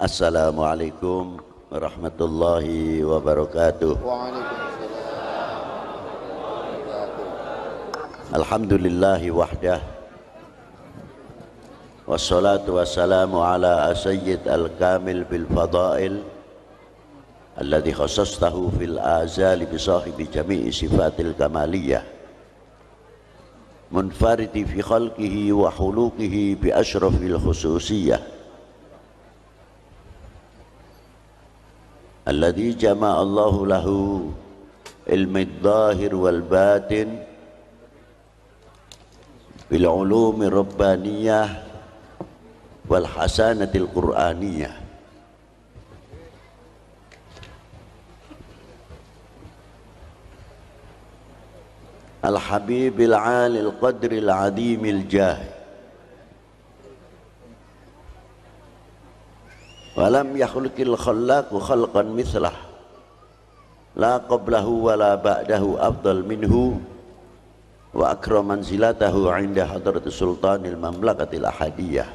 Assalamualaikum warahmatullahi wabarakatuh. Waalaikumsalam. Alhamdulillahi wahdah. Wassalatu wassalamu ala sayyid al-kamil bil fadail alladhi khassastahu fil azali bi sahibi jami'i sifatil kamaliyah munfaridi fi khalqihi wa khuluqihi bi ashrafil khususiyah alladhi jama'a Allahu lahu ilmi dhahir wal batin bil ulumi rabbaniyah wal hasanatil qur'aniyah. Al habibil alil qadril adimil jah walam yakhluqil khallaqu khalqan mithlah la qablahu wa la ba'dahu afdal minhu wa akram manzilatahu 'inda hadratis sultanil mamlakatil ahadiyah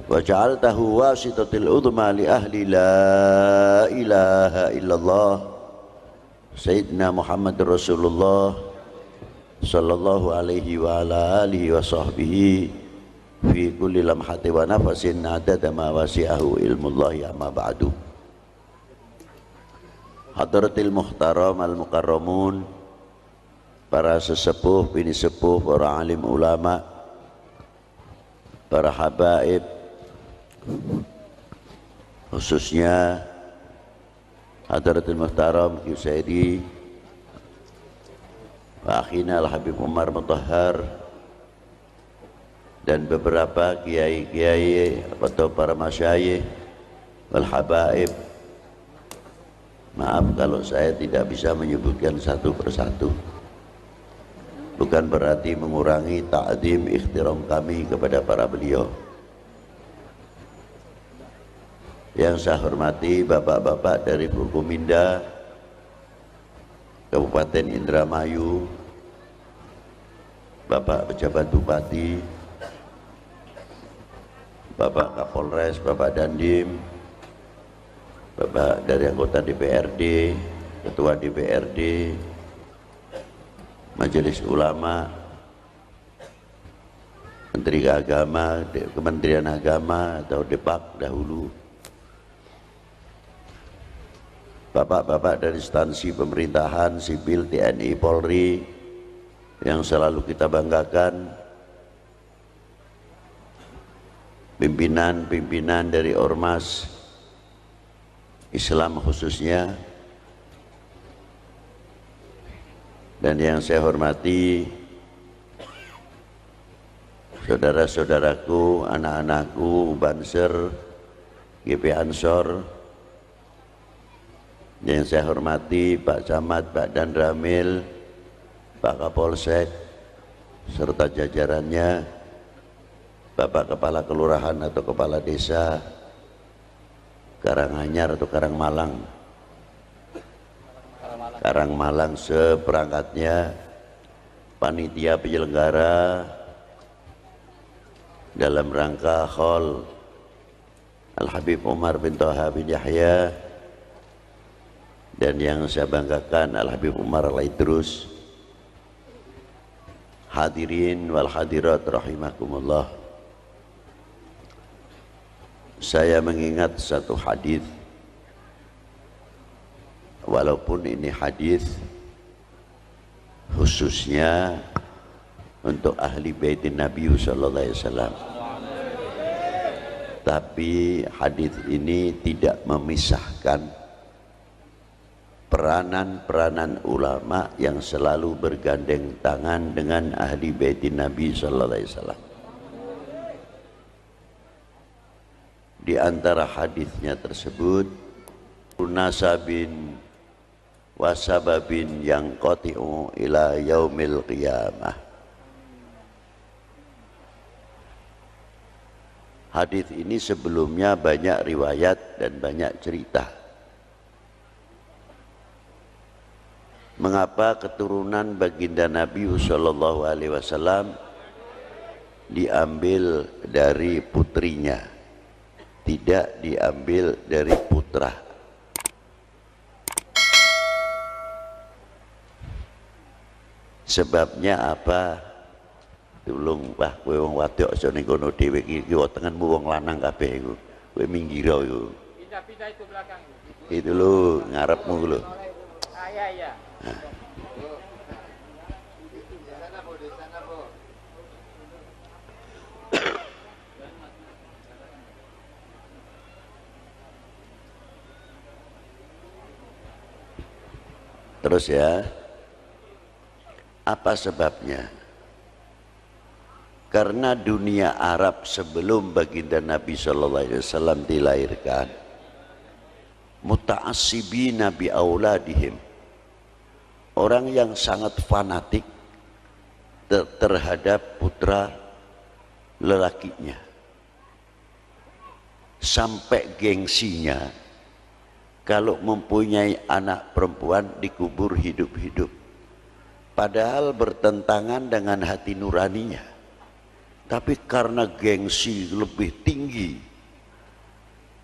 wa ja'altahu wasitatil udma li ahli la ilaha illallah sayyidina Muhammad Rasulullah sallallahu alaihi wa ala alihi wa sahbihi fi kulli lamhati wa nafasin adada ma wasi'ahu ilmullahi amma ba'du. Hadratil muhtaram al-mukarramun, para sesepuh, bini sepuh, para alim ulama, para habaib, khususnya Hadratil muhtaram Sayyidi wa akhina al-habib Umar Mutahhar dan beberapa kiai-kiai atau para masyayikh wal habaib. Maaf kalau saya tidak bisa menyebutkan satu persatu, bukan berarti mengurangi ta'zim ikhtiram kami kepada para beliau. Yang saya hormati bapak-bapak dari Forkominda Kabupaten Indramayu, Bapak Pejabat Bupati, Bapak Kapolres, Bapak Dandim, Bapak dari anggota DPRD, Ketua DPRD, Majelis Ulama, Menteri Agama, Kementerian Agama atau Depak dahulu, Bapak-bapak dari instansi pemerintahan, sipil, TNI, Polri yang selalu kita banggakan, pimpinan-pimpinan dari ormas Islam khususnya, dan yang saya hormati saudara-saudaraku, anak-anakku, Banser, GP Ansor, yang saya hormati Pak Camat, Pak Danramil, Pak Kapolsek, serta jajarannya, Bapak Kepala Kelurahan atau Kepala Desa Karanganyar atau Karangmalang seperangkatnya, panitia penyelenggara dalam rangka Haul Al-Habib Umar bin Thaha bin Yahya, dan yang saya banggakan Al-Habib Umar Al-Idrus. Hadirin wal hadirat rahimakumullah. Saya mengingat satu hadis, walaupun ini hadis khususnya untuk ahli baitin Nabi sallallahu alaihi wasallam, tapi hadis ini tidak memisahkan peranan-peranan ulama yang selalu bergandeng tangan dengan ahli baitin Nabi sallallahu alaihi wasallam. Di antara hadisnya tersebut, nasabin wasababin yang qati'u ila yaumil qiyamah. Hadis ini sebelumnya banyak riwayat dan banyak cerita. Mengapa keturunan baginda Nabi sallallahu alaihi wasallam diambil dari putrinya, tidak diambil dari putra. Sebabnya apa? Tulung Pak, kowe wong wadok aja ning kono dhewe iki tengenmu wong lanang kabeh iku. Kowe minggir iku. Pindah-pindah itu belakang. Itu lho ngarepmu lho. Iya. Nah. Terus ya, apa sebabnya? Karena dunia Arab sebelum baginda Nabi Shallallahu Alaihi Wasallam dilahirkan, muta'assibina bi auladihim, orang yang sangat fanatik terhadap putra lelakinya, sampai gengsinya kalau mempunyai anak perempuan dikubur hidup-hidup, padahal bertentangan dengan hati nuraninya. Tapi karena gengsi lebih tinggi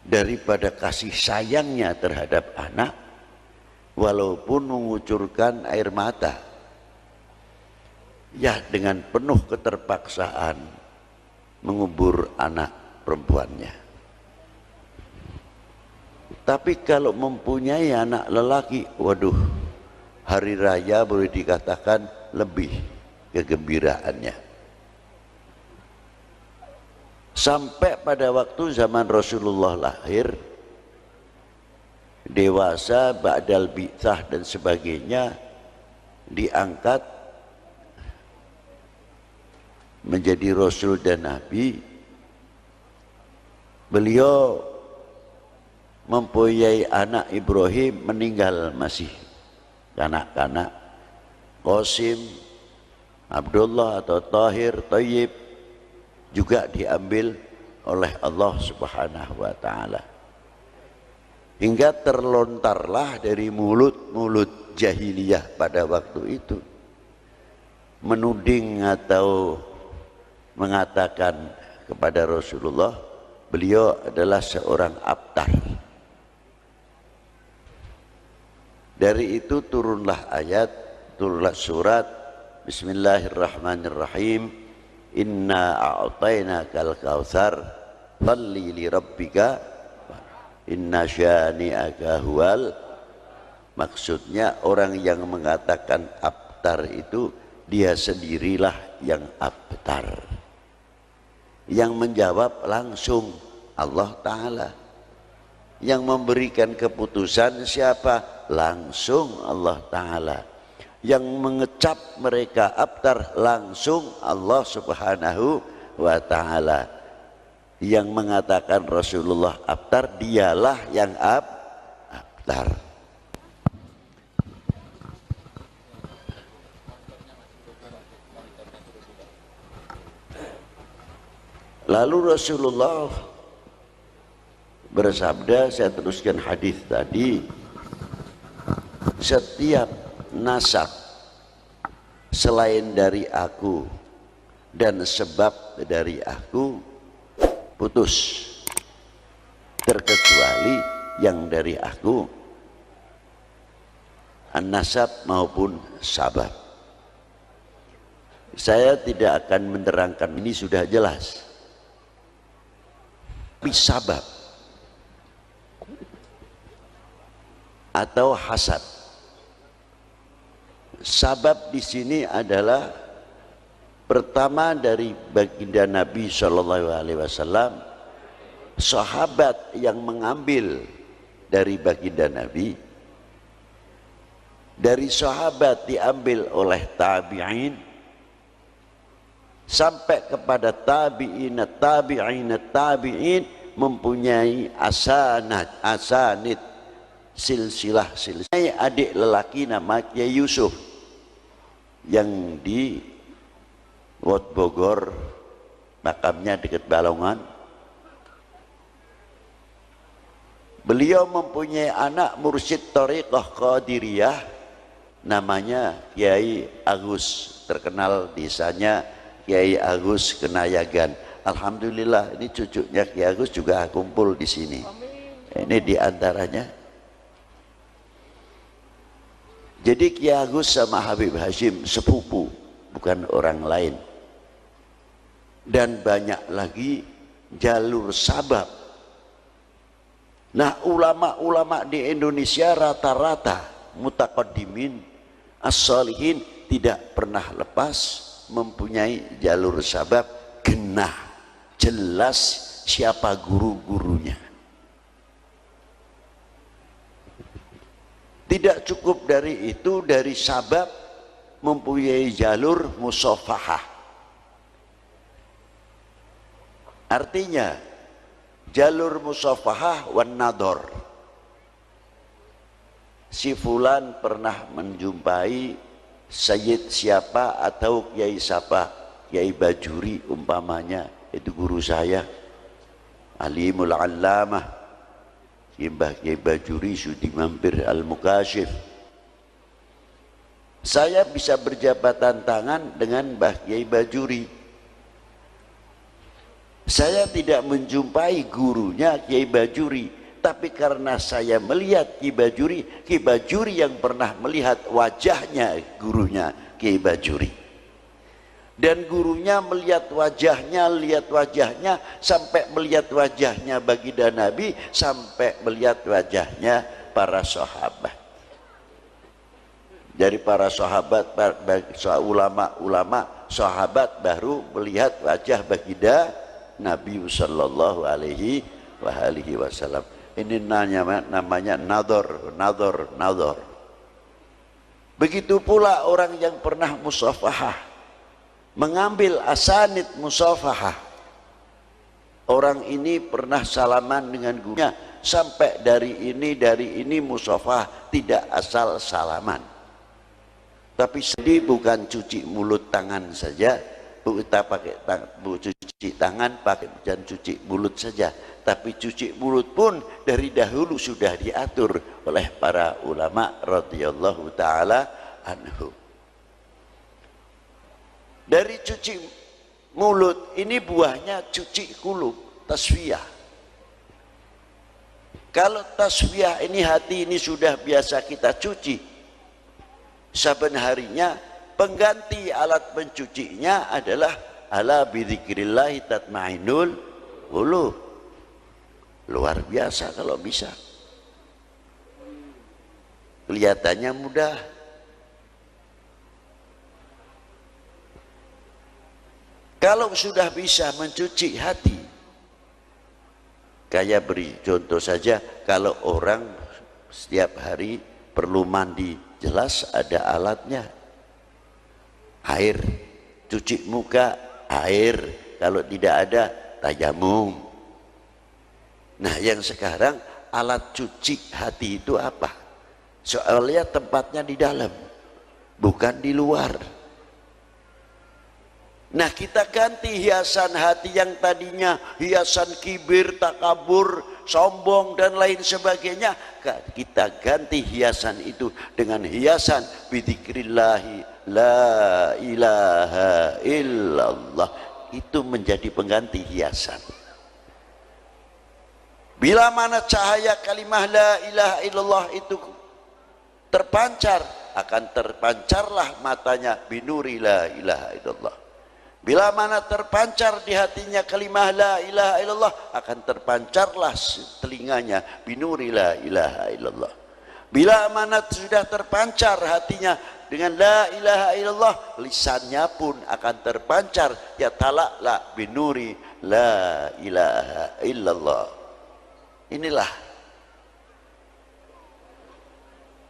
daripada kasih sayangnya terhadap anak, walaupun mengucurkan air mata, ya dengan penuh keterpaksaan mengubur anak perempuannya. Tapi kalau mempunyai anak lelaki, waduh, hari raya boleh dikatakan lebih kegembiraannya. Sampai pada waktu zaman Rasulullah lahir, dewasa, ba'dal bi'tsah dan sebagainya, diangkat menjadi Rasul dan Nabi. Beliau mempunyai anak Ibrahim, meninggal masih kanak-kanak. Qasim, Abdullah atau Tahir, Thayyib juga diambil oleh Allah Subhanahu wa ta'ala, hingga terlontarlah dari mulut-mulut jahiliyah pada waktu itu menuding atau mengatakan kepada Rasulullah, beliau adalah seorang abtar. Dari itu turunlah surat Bismillahirrahmanirrahim, Inna a'tainakal kautsar shalli li rabbika inna syani'aka huwal. Maksudnya orang yang mengatakan abtar itu dia sendirilah yang abtar. Yang menjawab langsung Allah Ta'ala. Yang memberikan keputusan siapa? Langsung Allah Ta'ala. Yang mengecap mereka abtar langsung Allah Subhanahu wa ta'ala. Yang mengatakan Rasulullah abtar, dialah yang abtar. Lalu Rasulullah bersabda, saya teruskan hadis tadi, setiap nasab selain dari aku dan sebab dari aku putus, terkecuali yang dari aku, an-nasab maupun sabab. Saya tidak akan menerangkan, ini sudah jelas. Tapi sabab atau hasad, sabab di sini adalah pertama dari baginda Nabi Shallallahu Alaihi Wasallam, sahabat yang mengambil dari baginda Nabi, dari sahabat diambil oleh tabi'in, sampai kepada tabi'in mempunyai asanid, silsilah. Adik lelaki namanya Yusuf yang di Wot Bogor, makamnya dekat Balongan. Beliau mempunyai anak mursyid Thariqah Qadiriyah namanya Kiai Agus, terkenal desanya Kiai Agus Kenayagan. Alhamdulillah ini cucunya Ki Agus juga kumpul di sini. Ini diantaranya. Jadi Ki Agus sama Habib Hashim sepupu, bukan orang lain. Dan banyak lagi jalur sabab. Nah, ulama-ulama di Indonesia rata-rata mutaqaddimin as-salihin tidak pernah lepas mempunyai jalur sabab, genah, jelas siapa guru-gurunya. Tidak cukup dari itu, dari sabab mempunyai jalur musafahah. Artinya jalur musafahah wan nador. Si fulan pernah menjumpai Sayyid siapa atau Kiai siapa, Kiai Bajuri umpamanya, itu guru saya, Alimul Allamah Mbah Kiai Bajuri Sudi Mampir Al-Mukashif. Saya bisa berjabatan tangan dengan Mbah Kiai Bajuri. Saya tidak menjumpai gurunya Kiai Bajuri, tapi karena saya melihat Kiai Bajuri yang pernah melihat wajahnya gurunya Kiai Bajuri, dan gurunya melihat wajahnya, sampai melihat wajahnya baginda Nabi, sampai melihat wajahnya para sahabat. Dari para sahabat, ulama sahabat baru melihat wajah baginda Nabi sallallahu alaihi wasallam. Ini namanya nador. Begitu pula orang yang pernah musafahah, mengambil asanid musafahah. Orang ini pernah salaman dengan gurunya, sampai dari ini musafahah, tidak asal salaman. Tapi sedih bukan cuci mulut tangan saja, kita pakai cuci tangan pakai dan cuci mulut saja, tapi cuci mulut pun dari dahulu sudah diatur oleh para ulama radhiyallahu taala anhu. Dari cuci mulut ini buahnya cuci kulub, tasfiyah. Kalau tasfiyah ini, hati ini sudah biasa kita cuci saben harinya, pengganti alat pencucinya adalah ala bidzikrillah tatmainul qulub. Luar biasa kalau bisa. Kelihatannya mudah. Kalau sudah bisa mencuci hati, kayak beri contoh saja, kalau orang setiap hari perlu mandi, jelas ada alatnya. Air, cuci muka, air. Kalau tidak ada, tayamum. Nah, yang sekarang alat cuci hati itu apa? Soalnya tempatnya di dalam, bukan di luar. Nah, kita ganti hiasan hati yang tadinya hiasan kibir, takabur, sombong dan lain sebagainya. Kita ganti hiasan itu dengan hiasan bidzikrillahi la ilaha illallah. Itu menjadi pengganti hiasan. Bila mana cahaya kalimah la ilaha illallah itu terpancar, akan terpancarlah matanya binuri la ilaha illallah. Bila mana terpancar di hatinya kalimah la ilaha illallah, akan terpancarlah telinganya binuri la ilaha illallah. Bila mana sudah terpancar hatinya dengan la ilaha illallah, lisannya pun akan terpancar ya talakla binuri la ilaha illallah. Inilah.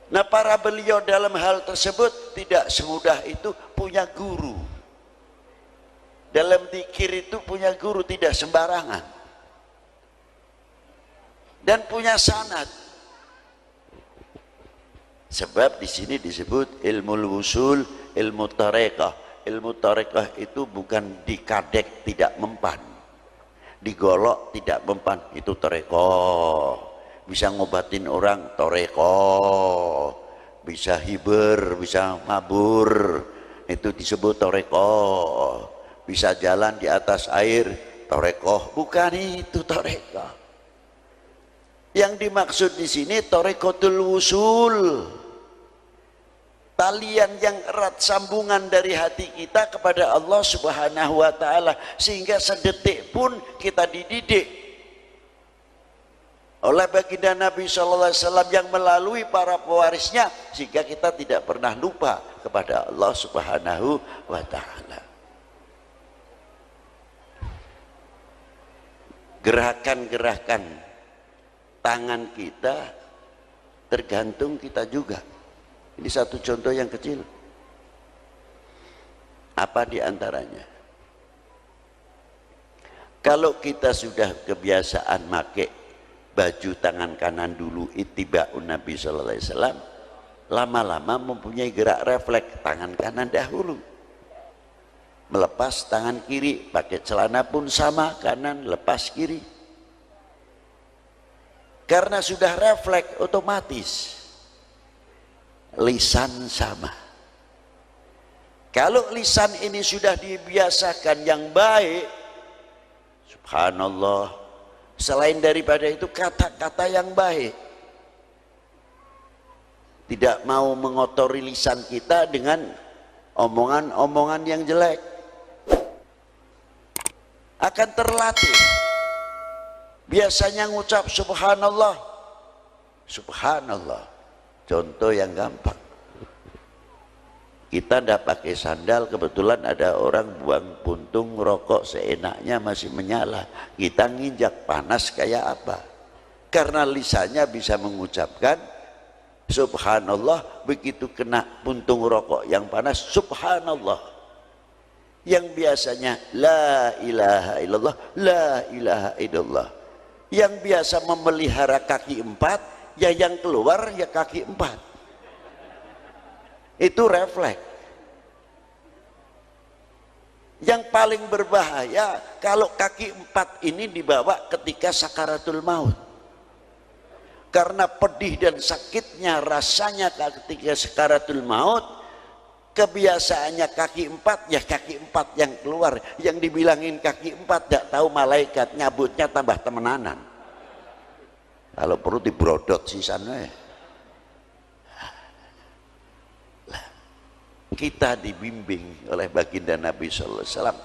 Nah, para beliau dalam hal tersebut tidak semudah itu punya guru. Dalam zikir itu punya guru, tidak sembarangan. Dan punya sanad. Sebab di sini disebut ilmu wusul, ilmu tarekah. Ilmu tarekah itu bukan dikadek tidak mempan, digolok tidak mempan, itu tarekah. Bisa ngobatin orang, tarekah. Bisa hiber, bisa mabur, itu disebut tarekah. Bisa jalan di atas air, torekoh, bukan itu torekoh. Yang dimaksud di sini torekotul wusul, talian yang erat, sambungan dari hati kita kepada Allah Subhanahu wa Ta'ala, sehingga sedetik pun kita dididik oleh baginda Nabi Sallallahu Alaihi Wasallam yang melalui para pewarisnya, sehingga kita tidak pernah lupa kepada Allah Subhanahu wa Ta'ala. Gerakan-gerakan tangan kita tergantung kita juga. Ini satu contoh yang kecil. Apa di antaranya? Kalau kita sudah kebiasaan pakai baju tangan kanan dulu, ittiba'un Nabi Sallallahu Alaihi Wasallam, lama-lama mempunyai gerak refleks tangan kanan dahulu. Melepas tangan kiri, pakai celana pun sama, kanan lepas kiri. Karena sudah refleks otomatis. Lisan sama. Kalau lisan ini sudah dibiasakan yang baik, subhanallah, selain daripada itu kata-kata yang baik, tidak mau mengotori lisan kita dengan omongan-omongan yang jelek, akan terlatih. Biasanya ngucap subhanallah, subhanallah. Contoh yang gampang, kita ndak pakai sandal, kebetulan ada orang buang puntung rokok seenaknya masih menyala, kita nginjak panas kayak apa? Karena lisannya bisa mengucapkan subhanallah, begitu kena puntung rokok yang panas subhanallah. Yang biasanya la ilaha illallah, la ilaha illallah. Yang biasa memelihara kaki empat, ya yang keluar ya kaki empat. Itu refleks. Yang paling berbahaya kalau kaki empat ini dibawa ketika sakaratul maut. Karena pedih dan sakitnya rasanya ketika sakaratul maut, kebiasaannya kaki empat, ya kaki empat yang keluar. Yang dibilangin kaki empat, tidak tahu malaikat nyabutnya tambah temenanan. Kalau perlu dibrodot sisanya. Kita dibimbing oleh baginda Nabi Sallallahu Alaihi Wasallam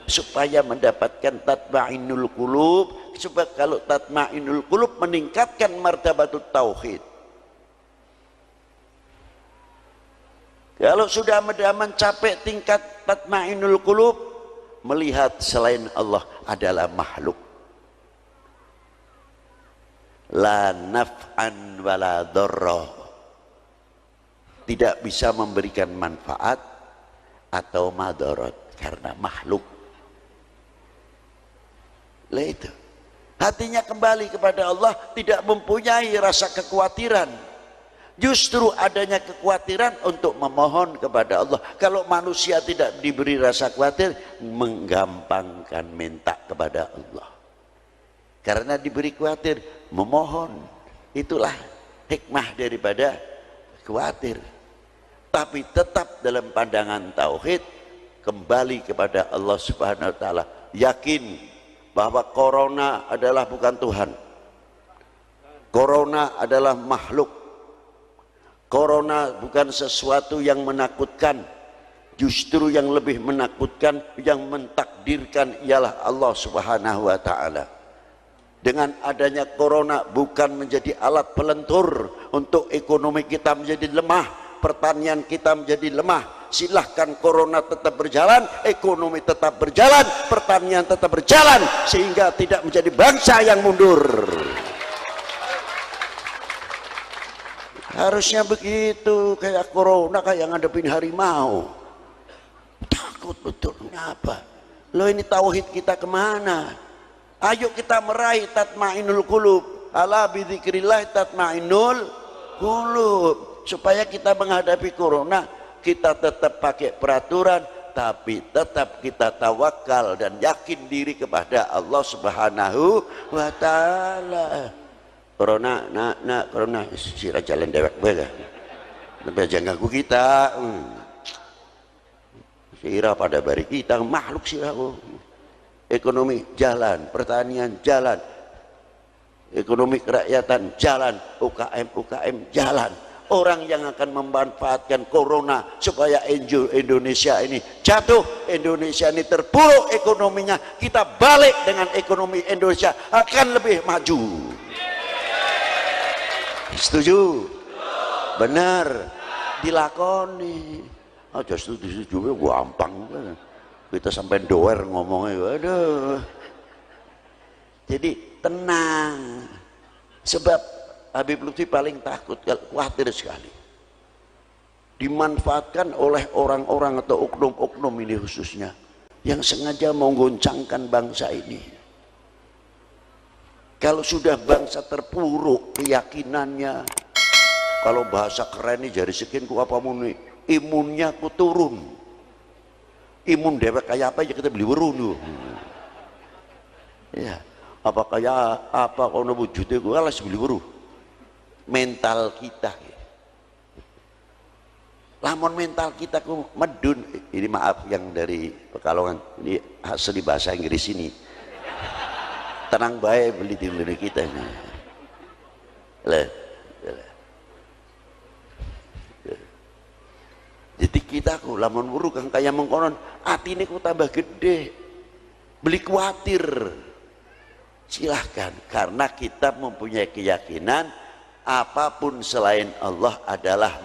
supaya mendapatkan tatma'inul qulub, supaya kalau tatma'inul qulub meningkatkan martabatut tauhid. Kalau sudah mencapai tingkat tatma'inul qulub, melihat selain Allah adalah makhluk, la naf'an wala dharra, tidak bisa memberikan manfaat atau madarat karena makhluk. Lah itu, hatinya kembali kepada Allah, tidak mempunyai rasa kekhawatiran. Justru adanya kekhawatiran untuk memohon kepada Allah. Kalau manusia tidak diberi rasa khawatir, menggampangkan minta kepada Allah. Karena diberi khawatir, memohon. Itulah hikmah daripada khawatir. Tapi tetap dalam pandangan tauhid, kembali kepada Allah Subhanahu wa Ta'ala. Yakin bahwa corona adalah bukan Tuhan. Corona adalah makhluk. Corona bukan sesuatu yang menakutkan. Justru yang lebih menakutkan, yang mentakdirkan ialah Allah Subhanahu wa Ta'ala. Dengan adanya corona bukan menjadi alat pelentur untuk ekonomi kita menjadi lemah, pertanian kita menjadi lemah. Silahkan corona tetap berjalan, ekonomi tetap berjalan, pertanian tetap berjalan, sehingga tidak menjadi bangsa yang mundur. Harusnya begitu, kayak corona kayak ngadepin harimau. Takut betul, kenapa? Loh, ini tauhid kita kemana? Ayo kita meraih tatma'inul qulub. Ala bidzikrillah tatma'inul qulub. Supaya kita menghadapi corona, kita tetap pakai peraturan, tapi tetap kita tawakal dan yakin diri kepada Allah Subhanahu wa Ta'ala. Corona, corona sira jalan dewek bae. Tapi jangan ganggu kita. Sira pada bari kita makhluk sira. ekonomi jalan, pertanian jalan, ekonomi kerakyatan jalan, UKM jalan. Orang yang akan memanfaatkan corona supaya Indonesia ini jatuh, Indonesia ini terpuruk ekonominya, kita balik dengan ekonomi Indonesia akan lebih maju. Setuju? Benar, dilakoni. Aja setuju gampang, kita sampai doer ngomongnya. Aduh. Jadi tenang, sebab Habib Lutfi paling takut, khawatir sekali dimanfaatkan oleh orang-orang atau oknum-oknum ini khususnya yang sengaja menggoncangkan bangsa ini. Kalau sudah bangsa terpuruk keyakinannya, kalau bahasa keren ini jari sekian ku apa muni, imunnya ku turun, imun dewek kayak apa aja kita beli weruh ya, apa kayak apa kalau wujudnya ku alas beli weruh. Mental kita, lamun mental kita ku medun, ini maaf yang dari Pekalongan, ini asli bahasa Inggris ini, tenang baik beli di kita ini. Jadi kita ku lamun buruk kang kaya mengkonon, atine ku tambah gede, beli khawatir. Silahkan, karena kita mempunyai keyakinan apapun selain Allah adalah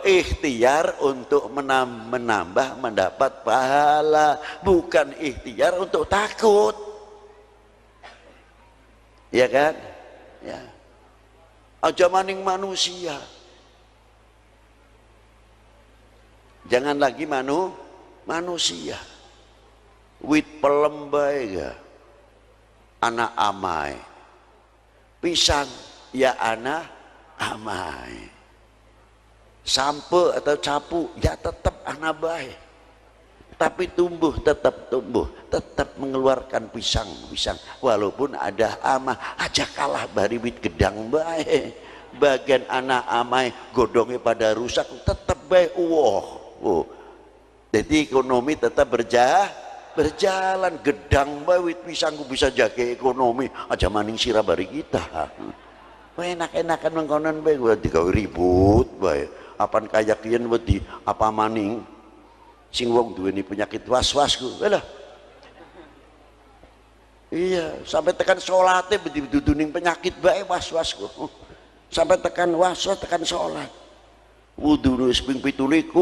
ikhtiar untuk menambah mendapat pahala, bukan ikhtiar untuk takut, ya kan? Ya, aja maning manusia, jangan lagi manusia. Wit pelembay ya, anak amai, pisang ya anak amai, sampe atau capu ya tetap anak baik, tapi tetap tumbuh, tetap mengeluarkan pisang walaupun ada amah aja kalah bari wit gedang baik. Bagian anak amai godongnya pada rusak tetap baik. Jadi ekonomi tetap berjalan, gedang baik wit pisangku bisa jaga ekonomi aja maning sirah bari kita. Enak-enakan mengkonon bae gua digawe ribut bae. Apan kaya kiyen wedi apa maning sing wong duweni penyakit was-was ku. Lah. Iya, sampai tekan salate beduduning penyakit bae was-was ku. Sampai tekan was-was tekan salat. Wudu wis ping 17.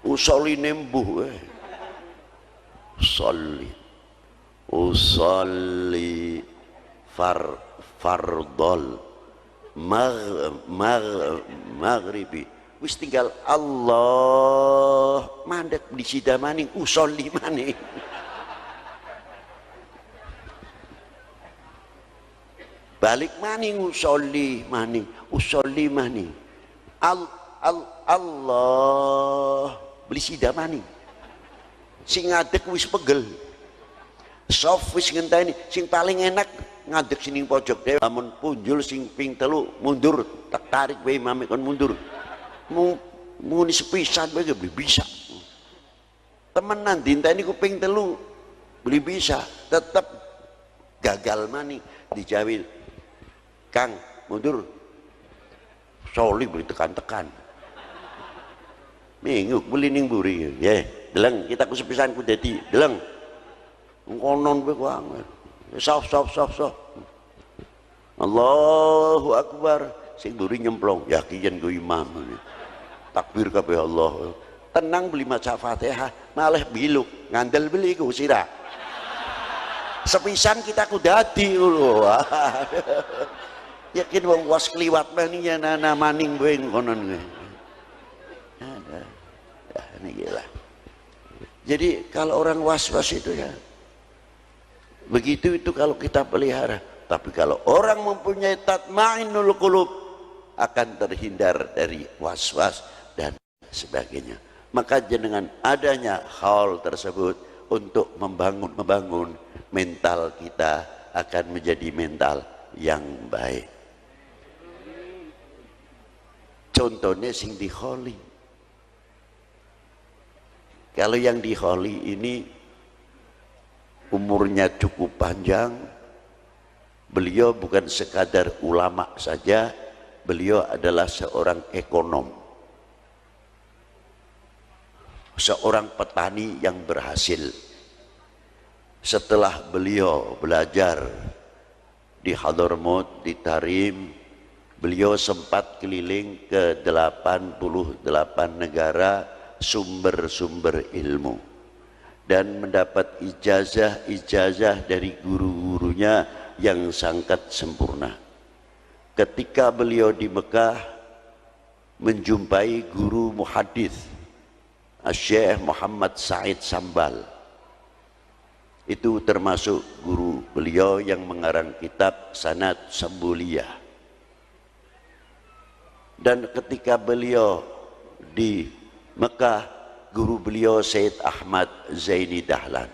Usoli nembuh wae. Usolli fardol maghribi wis tinggal Allah mandek di sida maning usolli maning. Balik maning usolli maning Allah beli sida maning sing ngadeg wis pegel soft wis ngenteni sing paling enak ngadeg sini pojok dewe lamun punjul sing ping telu mundur tak tarik bae mami kon mundur muni sepisan bae beli bisa temenan dinteni ku ping telu beli bisa tetep gagal mani dijawil Kang mundur soli beli tekan-tekan minggu beli ning buri ya deleng kita ku sepisan ku dadi deleng ngonon bae ku angel sof Allahu Akbar sing duri nyemplung yakin ku imam takbir kabeh Allah tenang beli maca Fatihah malah biluk ngandel beli ku sira sepisan kita ku dadi lho yakin wong was kliwat maninya nana maning bae konon ada ini gila. Jadi kalau orang was-was itu ya begitu itu kalau kita pelihara. Tapi kalau orang mempunyai tatmainul qulub akan terhindar dari was-was dan sebagainya. Maka dengan adanya hal tersebut untuk membangun mental kita akan menjadi mental yang baik. Contohnya sing di Holi. Kalau yang di Holi ini umurnya cukup panjang. Beliau bukan sekadar ulama saja, beliau adalah seorang ekonom, seorang petani yang berhasil. Setelah beliau belajar di Hadramaut, di Tarim, beliau sempat keliling ke 88 negara sumber-sumber ilmu dan mendapat ijazah dari guru-gurunya yang sangat sempurna. Ketika beliau di Mekah menjumpai guru muhadits Syekh Muhammad Said Sambal, itu termasuk guru beliau yang mengarang kitab Sanad Sambuliyah. Dan ketika beliau di Mekah, guru beliau Said Ahmad Zaini Dahlan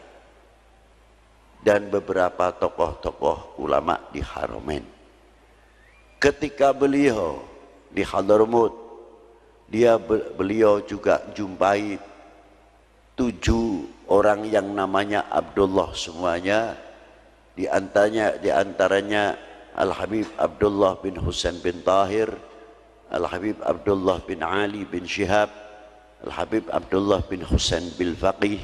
dan beberapa tokoh-tokoh ulama di Haramain. Ketika beliau di Hadramaut, beliau juga jumpai 7 orang yang namanya Abdullah semuanya, di antaranya Al-Habib Abdullah bin Husain bin Tahir, Al-Habib Abdullah bin Ali bin Syihab, Al-Habib Abdullah bin Husain bin Faqih,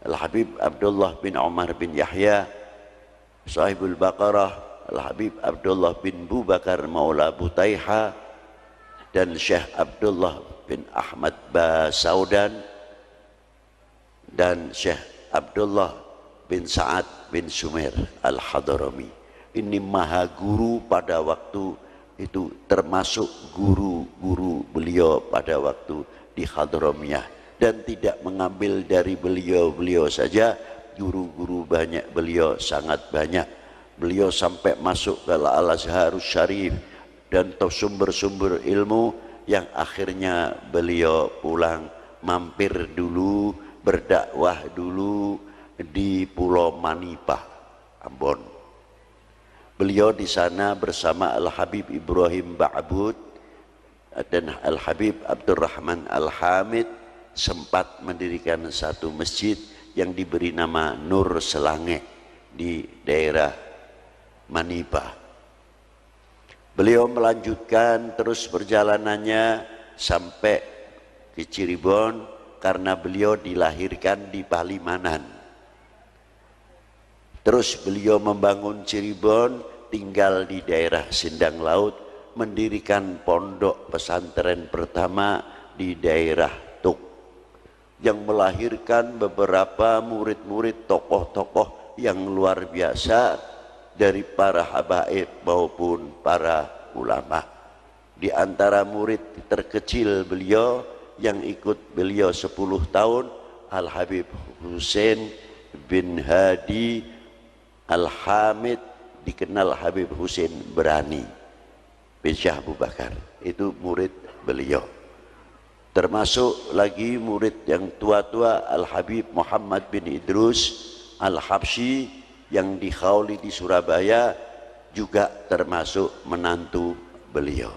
Al-Habib Abdullah bin Umar bin Yahya, Sahibul Baqarah, Al-Habib Abdullah bin Bubakar Maula Butaiha, dan Syekh Abdullah bin Ahmad Basaudan, dan Syekh Abdullah bin Sa'ad bin Sumer Al-Hadrami. Ini maha guru pada waktu itu, termasuk guru-guru beliau pada waktu di Hadramiyah. Dan tidak mengambil dari beliau saja, guru-guru banyak beliau, sangat banyak. Beliau sampai masuk ke Al-Azharus Syarif dan sumber-sumber ilmu yang akhirnya beliau pulang, mampir dulu, berdakwah dulu di Pulau Manipah, Ambon. Beliau di sana bersama Al-Habib Ibrahim Ba'bud dan Al-Habib Abdurrahman Al-Hamid sempat mendirikan satu masjid yang diberi nama Nur Selange di daerah Manipah. Beliau melanjutkan terus perjalanannya sampai ke Cirebon karena beliau dilahirkan di Palimanan. Terus beliau membangun Cirebon, tinggal di daerah Sindang Laut, mendirikan pondok pesantren pertama di daerah yang melahirkan beberapa murid-murid tokoh-tokoh yang luar biasa dari para habaib maupun para ulama. Di antara murid terkecil beliau yang ikut beliau 10 tahun, Al-Habib Husain bin Hadi Al-Hamid, dikenal Habib Husain Berani bin Syah Abu Bakar, itu murid beliau. Termasuk lagi murid yang tua-tua, Al-Habib Muhammad bin Idrus Al-Habsyi yang dikhauli di Surabaya, juga termasuk menantu beliau.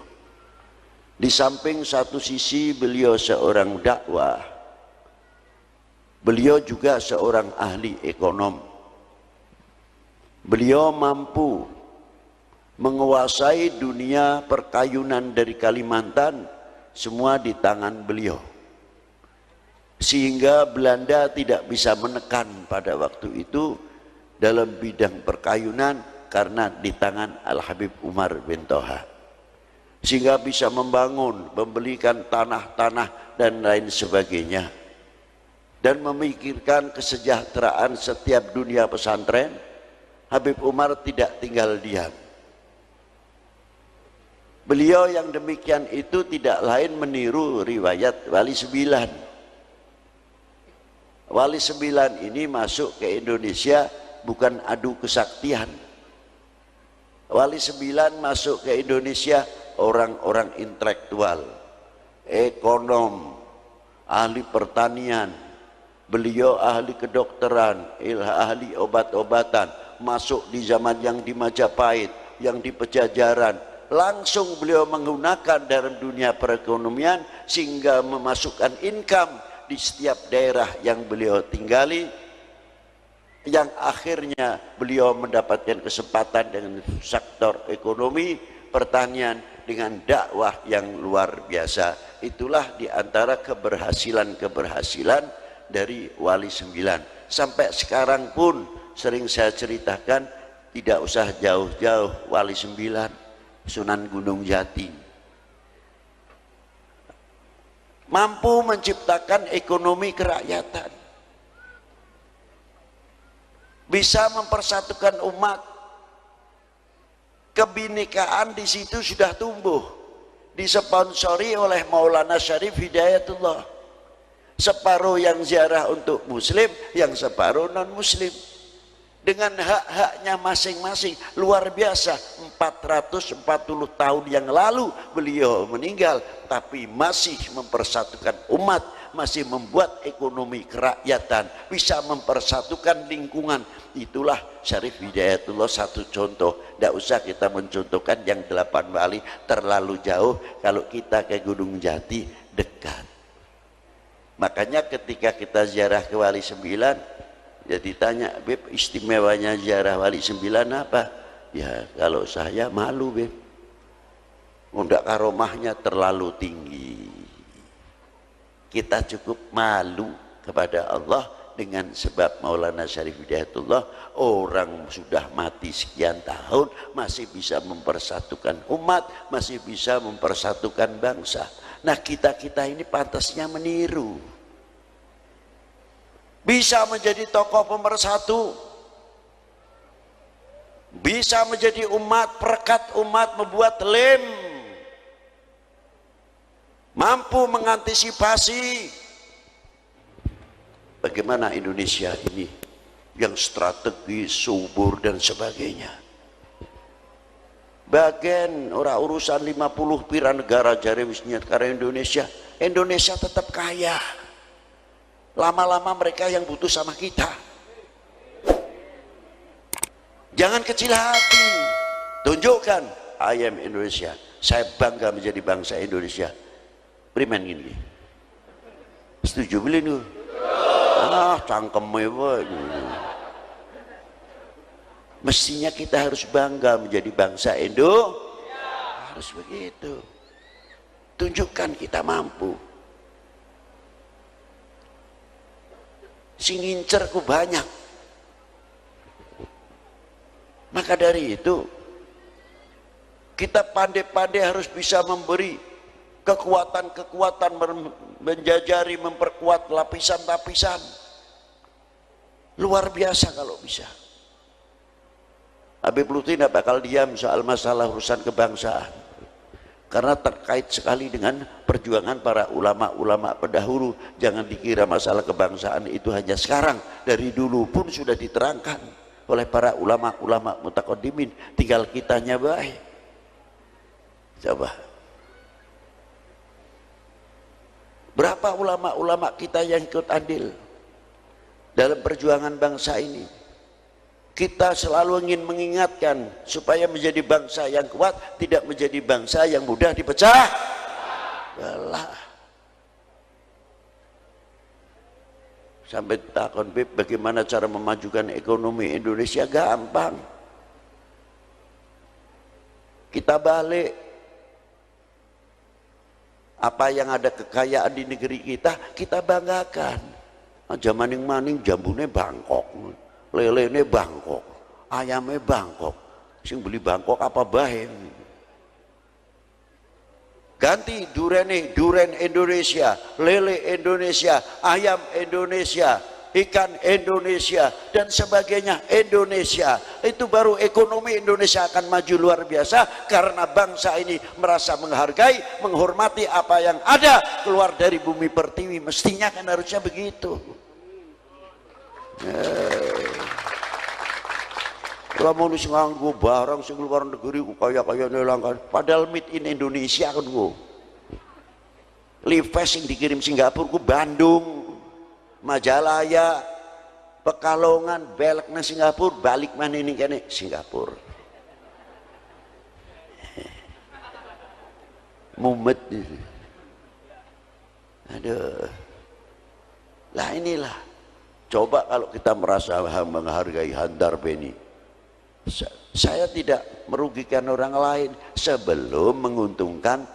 Di samping satu sisi beliau seorang dakwah, beliau juga seorang ahli ekonom. Beliau mampu menguasai dunia perkayunan dari Kalimantan, semua di tangan beliau, sehingga Belanda tidak bisa menekan pada waktu itu dalam bidang perkayunan karena di tangan Al-Habib Umar bin Toha, sehingga bisa membangun, membelikan tanah-tanah dan lain sebagainya, dan memikirkan kesejahteraan setiap dunia pesantren. Habib Umar tidak tinggal diam. Beliau yang demikian itu tidak lain meniru riwayat Wali Sembilan. Wali Sembilan ini masuk ke Indonesia bukan adu kesaktian. Wali Sembilan masuk ke Indonesia orang-orang intelektual, ekonom, ahli pertanian. Beliau ahli kedokteran, ahli obat-obatan, masuk di zaman yang di Majapahit, yang di Pejajaran. Langsung beliau menggunakan dalam dunia perekonomian sehingga memasukkan income di setiap daerah yang beliau tinggali. yang akhirnya beliau mendapatkan kesempatan dengan sektor ekonomi, pertanian, dengan dakwah yang luar biasa. Itulah diantara keberhasilan-keberhasilan dari Wali Sembilan. Sampai sekarang pun sering saya ceritakan, tidak usah jauh-jauh, Wali Sembilan, Sunan Gunung Jati, mampu menciptakan ekonomi kerakyatan, bisa mempersatukan umat. Kebinekaan di situ sudah tumbuh, disponsori oleh Maulana Syarif Hidayatullah. Separuh yang ziarah untuk muslim, yang separuh non muslim, dengan hak-haknya masing-masing. Luar biasa. 440 tahun yang lalu beliau meninggal, tapi masih mempersatukan umat, masih membuat ekonomi kerakyatan, bisa mempersatukan lingkungan. Itulah Syarif Hidayatullah, satu contoh. Tidak usah kita mencontohkan yang 8 wali, terlalu jauh. Kalau kita ke Gunung Jati dekat. Makanya ketika kita ziarah ke Wali Sembilan, ya ditanya, Beb, istimewanya ziarah Wali Sembilan apa? Ya kalau saya malu, Beb, undak karomahnya terlalu tinggi. Kita cukup malu kepada Allah dengan sebab Maulana Syarif Hidayatullah, orang sudah mati sekian tahun masih bisa mempersatukan umat, masih bisa mempersatukan bangsa. Nah, kita-kita ini pantasnya meniru, bisa menjadi tokoh pemersatu, bisa menjadi umat, perekat umat, membuat lem, mampu mengantisipasi. Bagaimana Indonesia ini yang strategis, subur dan sebagainya. Bagian orang urusan 50 pira negara jari wisnya karena Indonesia. Indonesia tetap kaya. Lama-lama mereka yang butuh sama kita. Jangan kecil hati. Tunjukkan, I am Indonesia. Saya bangga menjadi bangsa Indonesia. Primen gini. Setuju beli nih? Cangkemnya boy. Mestinya kita harus bangga menjadi bangsa Indo. Harus begitu. Tunjukkan kita mampu. Si ngincerku banyak. Maka dari itu kita pandai-pandai harus bisa memberi kekuatan-kekuatan, menjajari, memperkuat lapisan-lapisan. Luar biasa kalau bisa. Habib Lutfi tidak bakal diam soal masalah urusan kebangsaan, karena terkait sekali dengan perjuangan para ulama-ulama pendahulu. Jangan dikira masalah kebangsaan itu hanya sekarang, dari dulu pun sudah diterangkan oleh para ulama-ulama mutaqaddimin, tinggal kitanya baik. Coba, berapa ulama-ulama kita yang ikut andil dalam perjuangan bangsa ini? Kita selalu ingin mengingatkan supaya menjadi bangsa yang kuat, tidak menjadi bangsa yang mudah dipecah belah. Sampai takon, Beb, bagaimana cara memajukan ekonomi Indonesia? Gampang. Kita balik. Apa yang ada kekayaan di negeri kita, kita banggakan. Zaman yang maning jambune Bangkok, lelene Bangkok, ayamnya Bangkok. Sing beli Bangkok apa bae? Ganti durene, duren Indonesia, lele Indonesia, ayam Indonesia, ikan Indonesia dan sebagainya Indonesia. Itu baru ekonomi Indonesia akan maju luar biasa, karena bangsa ini merasa menghargai, menghormati apa yang ada keluar dari bumi pertiwi. Mestinya kan harusnya begitu. Kalau mau nulis nganggu barang sing luar negeri kaya nelangkan, padahal made in Indonesia kan gua. Levi's yang dikirim Singapura ku Bandung, Majalaya, Pekalongan, belek nang Singapura, balik mana ini kene Singapura. Mumet. Aduh. Lah inilah Coba kalau kita merasa menghargai Handar Beni, saya tidak merugikan orang lain sebelum menguntungkan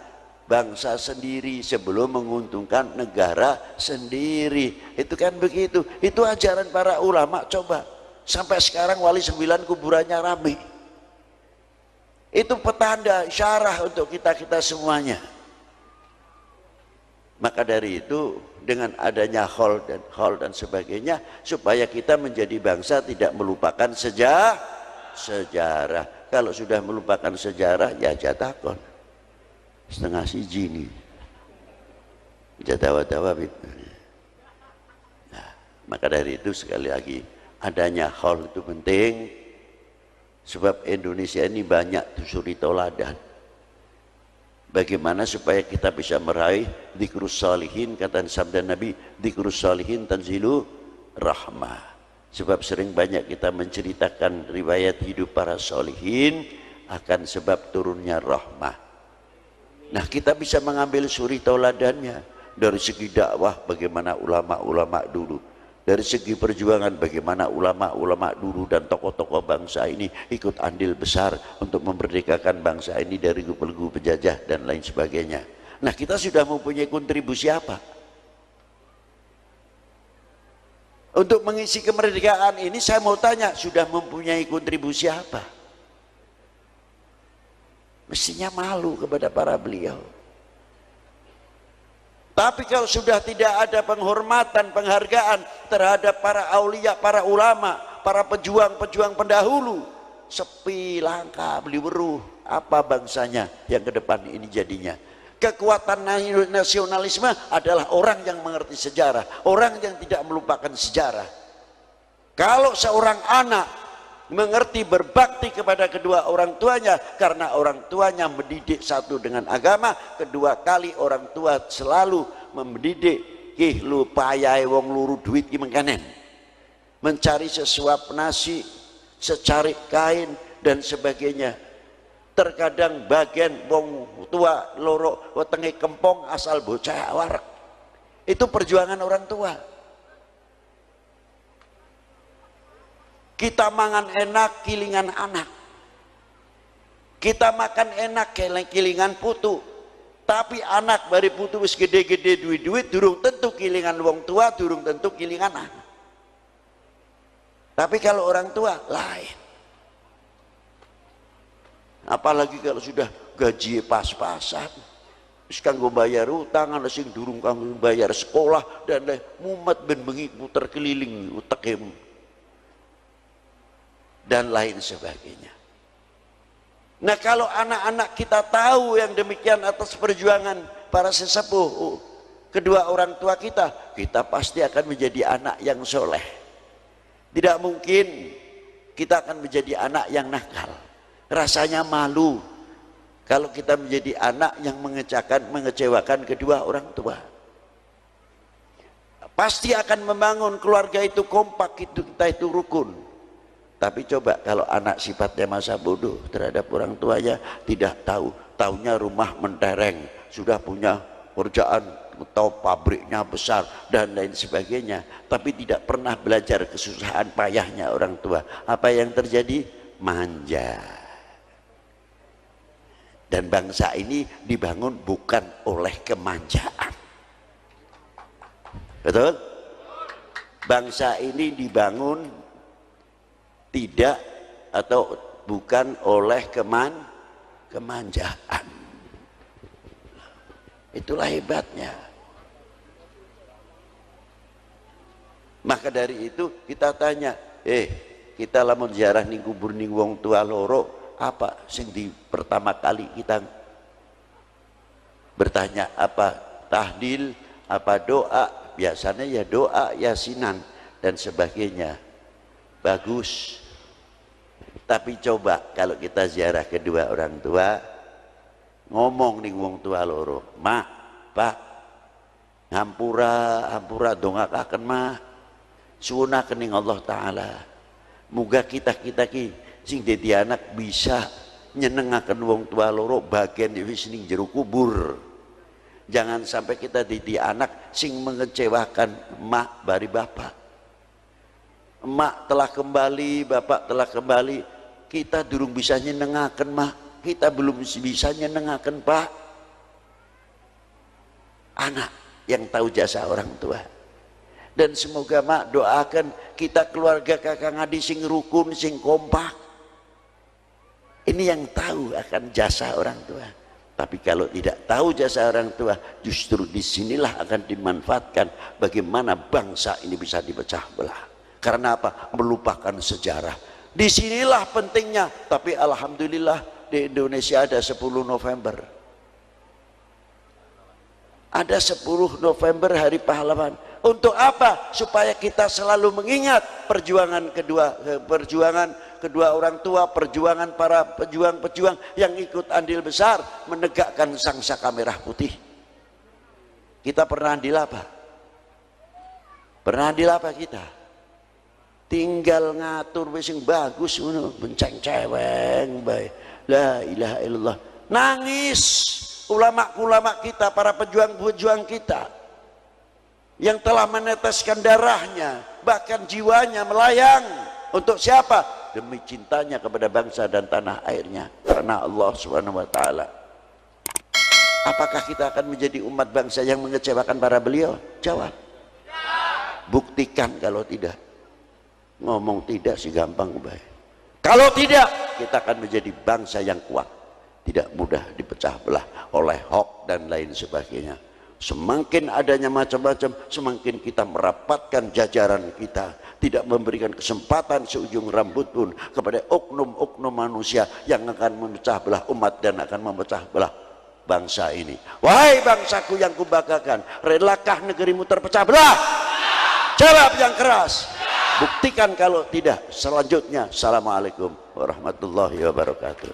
bangsa sendiri, sebelum menguntungkan negara sendiri. Itu kan begitu. Itu ajaran para ulama. Coba sampai sekarang Wali 9 kuburannya ramai. Itu petanda, isyarah untuk kita semuanya. Maka dari itu dengan adanya hall dan sebagainya, supaya kita menjadi bangsa tidak melupakan sejarah. Kalau sudah melupakan sejarah, ya jatakon setengah siji nih jatawa-tawa. Nah, maka dari itu sekali lagi adanya hall itu penting, sebab Indonesia ini banyak suri toladan. Bagaimana supaya kita bisa meraih dzikrus salihin, kata sabda Nabi, dzikrus salihin tanzilu rahmah. Sebab sering banyak kita menceritakan riwayat hidup para salihin akan sebab turunnya rahmah. Nah, kita bisa mengambil suri tauladannya dari segi dakwah, bagaimana ulama-ulama dulu, dari segi perjuangan bagaimana ulama-ulama dulu dan tokoh-tokoh bangsa ini ikut andil besar untuk memerdekakan bangsa ini dari belenggu penjajah dan lain sebagainya. Nah, kita sudah mempunyai kontribusi apa untuk mengisi kemerdekaan ini? Saya mau tanya, sudah mempunyai kontribusi apa? Mestinya malu kepada para beliau. Tapi kalau sudah tidak ada penghormatan, penghargaan terhadap para aulia, para ulama, para pejuang-pejuang pendahulu, sepi, langka, beli weruh, apa bangsanya yang ke depan ini jadinya? Kekuatan nasionalisme adalah orang yang mengerti sejarah, orang yang tidak melupakan sejarah. Kalau seorang anak mengerti berbakti kepada kedua orang tuanya, karena orang tuanya mendidik satu dengan agama, kedua kali orang tua selalu mendidik lu payah wong luru duit ki mengkanen, mencari sesuap nasi, secari kain dan sebagainya. Terkadang bagian wong tua loro wetenge kempong asal bocah warak. Itu perjuangan orang tua. Kita mangan enak kilingan anak, kita makan enak kilingan putu, tapi anak bari putu wis gede-gede duit-duit durung tentu kilingan wong tua, durung tentu kilingan anak. Tapi kalau orang tua lain, apalagi kalau sudah gaji pas-pasan, wis kanggo bayar utang, ana sing durung kanggo bayar sekolah dan lain, mumet ben bengi puter keliling uteke dan lain sebagainya. Nah, kalau anak-anak kita tahu yang demikian atas perjuangan para sesepuh kedua orang tua kita, kita pasti akan menjadi anak yang soleh. Tidak mungkin kita akan menjadi anak yang nakal. Rasanya malu kalau kita menjadi anak yang mengecewakan kedua orang tua. Pasti akan membangun keluarga itu kompak, kita itu rukun. Tapi coba kalau anak sifatnya masa bodoh terhadap orang tuanya, tidak tahu, taunya rumah mentereng, sudah punya kerjaan atau pabriknya besar dan lain sebagainya, tapi tidak pernah belajar kesusahan payahnya orang tua. Apa yang terjadi? Manja. Dan bangsa ini dibangun bukan oleh kemanjaan. Betul? Bangsa ini dibangun tidak atau bukan oleh kemanjaan. Itulah hebatnya. Maka dari itu kita tanya, kita lamun ziarah ning kubur ning wong tua loro, apa sing di pertama kali kita bertanya? Apa tahlil, apa doa? Biasanya ya doa, yasinan dan sebagainya. Bagus. Tapi coba kalau kita ziarah kedua orang tua, ngomong ning wong tua loro, "Mak, Pak, hampura dongakaken Mak, suwunaken ning Allah taala. Muga kita ki sing dadi anak bisa nyenengaken wong tua loro bagian wis ning jero kubur. Jangan sampai kita dadi anak sing mengecewakan mak bari bapak." Emak telah kembali, bapak telah kembali, kita durung bisa nyenengaken mak, kita belum bisa nyenengaken pak. Anak yang tahu jasa orang tua. Dan semoga mak doakan kita keluarga kakak ngadi sing rukun, sing kompak. Ini yang tahu akan jasa orang tua. Tapi kalau tidak tahu jasa orang tua, justru disinilah akan dimanfaatkan bagaimana bangsa ini bisa dipecah belah. Karena apa? Melupakan sejarah. Disinilah pentingnya. Tapi alhamdulillah di Indonesia ada 10 November. Ada 10 November Hari Pahlawan. Untuk apa? Supaya kita selalu mengingat perjuangan kedua orang tua, perjuangan para pejuang-pejuang yang ikut andil besar menegakkan sangsaka merah putih. Kita pernah andil apa? Pernah andil apa kita? Tinggal ngatur sing bagus ngono, benceng-ceweng bae. La ilaha illallah. Nangis ulama-ulama kita, para pejuang-pejuang kita yang telah meneteskan darahnya, bahkan jiwanya melayang. Untuk siapa? Demi cintanya kepada bangsa dan tanah airnya, karena Allah Subhanahu wa taala. Apakah kita akan menjadi umat bangsa yang mengecewakan para beliau? Jawab. Buktikan kalau tidak. Ngomong tidak sih gampang baik. Kalau tidak, kita akan menjadi bangsa yang kuat, tidak mudah dipecah belah oleh hoax dan lain sebagainya. Semakin adanya macam-macam, semakin kita merapatkan jajaran kita, tidak memberikan kesempatan seujung rambut pun kepada oknum-oknum manusia yang akan memecah belah umat dan akan memecah belah bangsa ini. Wahai bangsaku yang kubanggakan, relakah negerimu terpecah belah? Jawab yang keras. Buktikan kalau tidak. Selanjutnya, assalamualaikum warahmatullahi wabarakatuh.